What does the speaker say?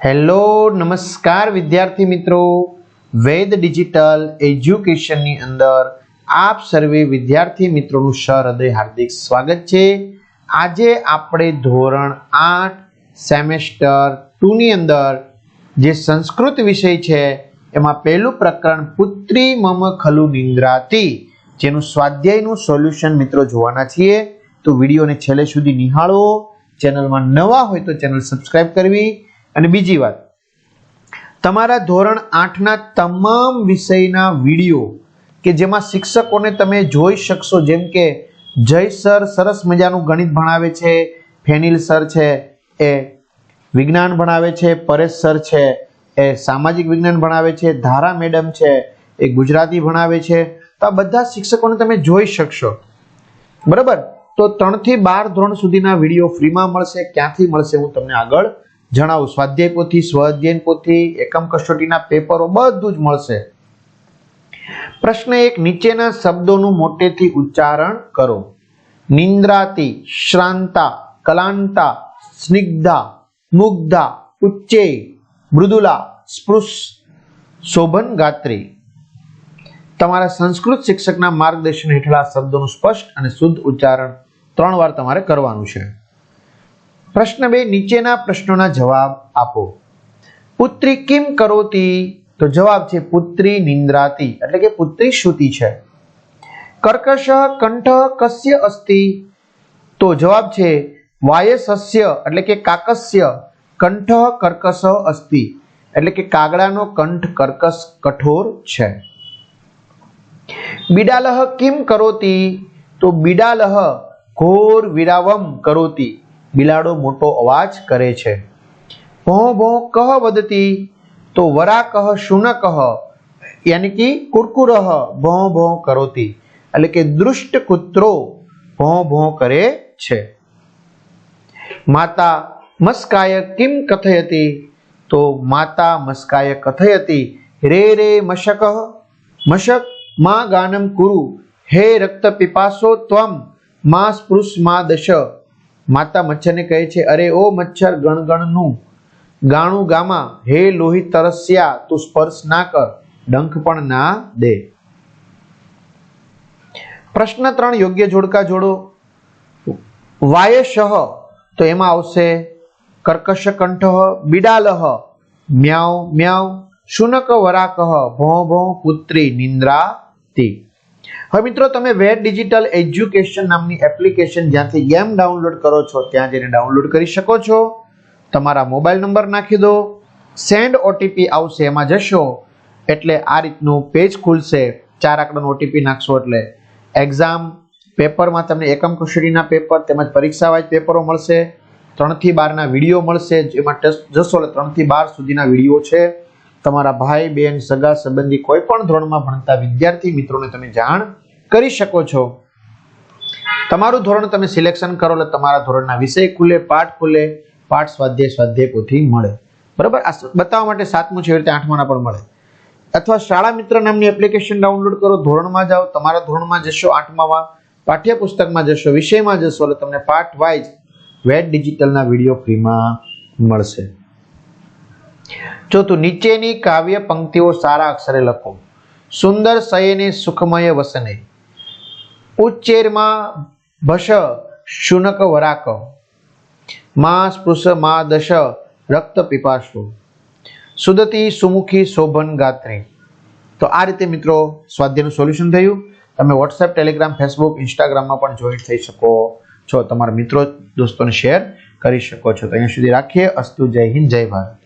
Hello નમસ્કાર વિદ્યાર્થી મિત્રો, વેદ ડિજિટલ એજ્યુકેશનની અંદર આપ સર્વે વિદ્યાર્થી મિત્રોનું સહૃદય હાર્દિક સ્વાગત છે। આજે આપણે ધોરણ 8 સેમેસ્ટર 2 ની અંદર જે સંસ્કૃત વિષય છે એમાં પહેલું પ્રકરણ પુત્રી મમ ખલુ નિંદ્રાતી જેનું સ્વાધ્યાયનું સોલ્યુશન મિત્રો જોવાના છીએ। તો વિડીયોને છેલ્લે સુધી નિહાળો। ચેનલમાં નવા હોય તો ચેનલ સબસ્ક્રાઇબ કરવી। અને બીજી વાત, તમારા ધોરણ 8 ના તમામ વિષયના વિડીયો કે જેમાં શિક્ષકોને તમે જોઈ શકશો, જેમ કે જય સર સરસ મજાનું ગણિત ભણાવે છે, ફેનિલ સર છે એ વિજ્ઞાન ભણાવે છે, પરેશ સર છે એ સામાજિક વિજ્ઞાન ભણાવે છે, ધારા મેડમ છે એ ગુજરાતી ભણાવે છે। તો આ બધા શિક્ષકોને તમે જોઈ શકશો, બરાબર। તો 3 થી 12 ધોરણ સુધીના વિડીયો ફ્રીમાં મળશે। ક્યાંથી મળશે હું તમને આગળ જણાવું। સ્વાધ્યાય પોથી, સ્વઅધ્યયન પોથી, એકમ કસોટીના પેપરો બધું જ મળશે। પ્રશ્ન 1, નીચેના શબ્દોનું મોટેથી ઉચ્ચારણ કરો। નિંદ્રાતી, શ્રાંતા, કલાંતા, સ્નિગ્ધા, મુગ્ધા, ઉચ્ચે, મૃદુલા, સ્પૃશ, શોભન ગાત્રી। તમારા સંસ્કૃત શિક્ષકના માર્ગદર્શન હેઠળ આ શબ્દોનું સ્પષ્ટ અને શુદ્ધ ઉચ્ચારણ 3 વાર તમારે કરવાનું છે। પ્રશ્ન 2, નીચેના પ્રશ્નોના જવાબ આપો। પુત્રી કિમ કરોતી, તો જવાબ છે પુત્રી નિંદ્રાતી, એટલે કે પુત્રી સૂતી છે। કર્કશ કંઠ કસ્ય અસ્તિ, તો જવાબ છે વાયસસ્ય, એટલે કે કાકસ્ય કંઠ કર્કશ અસ્તિ, એટલે કે કાગડાનો કંઠ કર્કશ કઠોર છે। બિડાલહ કિમ કરોતી, તો બિડાલહ ઘોર વિરાવમ કરોતી, બિલાડો મોટો અવાજ કરે છે। ભોં ભોં કહ વદતી, તો વરાકહ શુનકહ, યાની કે કુરકુરહ ભોં ભોં કરોતી, એટલે કે દુષ્ટ કૂતરો ભોં ભોં કરે છે। માતા મસ્કાય કિમ કથયતી, તો માતા મસ્કાય કથયતી રે રે મશકઃ, મશક મા ગાનમ કુરુ, હે રક્ત પિપાસો ત્વમ મા સ્પૃશ મા દશ, માતા મચ્છરને કહે છે, અરે ઓ મચ્છર ગણગણનું ગાણું ગામા, હે લોહી તરસ્યા તું સ્પર્શ ના કર, ડંખ પણ ના દે। પ્રશ્ન 3, યોગ્ય જોડકા જોડો। વાયશઃ, તો એમાં આવશે કર્કશ કંઠ, બિડાલહ મ્યાઉ મ્યાઉ, શુનક વરાકહ ભોં ભોં, પુત્રી નિંદ્રાતી। હવે મિત્રો, તમે વેદ ડિજિટલ એજ્યુકેશન નામની એપ્લિકેશન જ્યાંથી ગેમ ડાઉનલોડ કરો છો ત્યાં જઈને ડાઉનલોડ કરી શકો છો। તમારા મોબાઈલ નંબર નાખી દો, સેન્ડ ઓટીપી આવશે, એમાં જશો એટલે આ રીતનું પેજ ખુલશે। 4 આંકડાનો ઓટીપી નાખશો એટલે એક્ઝામ પેપરમાં તમને એકમ કસોટીના પેપર તેમજ પરીક્ષા વાઇઝ પેપરો મળશે। 3 થી 12 ના વિડીયો મળશે, જેમાં જશો એટલે 3 થી 12 સુધીના વિડીયો છે। તમારા ભાઈ બહેન સગા સંબંધી કોઈ પણ ધોરણમાં ભણતા વિદ્યાર્થી મિત્રોને તમે જાણ કરી શકો છો। તમારું ધોરણ તમે સિલેક્શન કરો એટલે તમારા ધોરણના વિષય ખુલે, પાઠ ખુલે, પાઠ સ્વાધ્યાય પોથી મળે, બરાબર। આ બતાવવા માટે 7મું છે, એવી રીતે 8માના પણ મળે। અથવા શાળા મિત્ર નામની એપ્લિકેશન ડાઉનલોડ કરો, ધોરણમાં જાઓ, તમારા ધોરણમાં જશો, 8મામાં પાઠ્યપુસ્તકમાં જશો, વિષયમાં જશો એટલે તમને પાઠ વાઇઝ વેદ ડિજિટલના વિડીયો ફ્રીમાં મળશે। ચોથું, નીચેની કાવ્ય પંક્તિઓ સારા અક્ષરે લખો। સુંદર શયને સુખમય વસને, ઉચ્ચેરમાં ભશ શુનક વરાક, મા સ્પૃશ મા દશ રક્ત પીપાશો, સુદતી સુમુખી શોભન ગાત્રી। તો આ રીતે મિત્રો સ્વાધ્યાયનું સોલ્યુશન થયું। તમે વોટ્સએપ, ટેલિગ્રામ, ફેસબુક, ઇન્સ્ટાગ્રામમાં પણ જોઈન થઈ શકો છો, તમારા મિત્રો દોસ્તોને શેર કરી શકો છો। તો અહીંયા સુધી રાખીએ। અસ્તુ, જય હિન્દ, જય ભારત।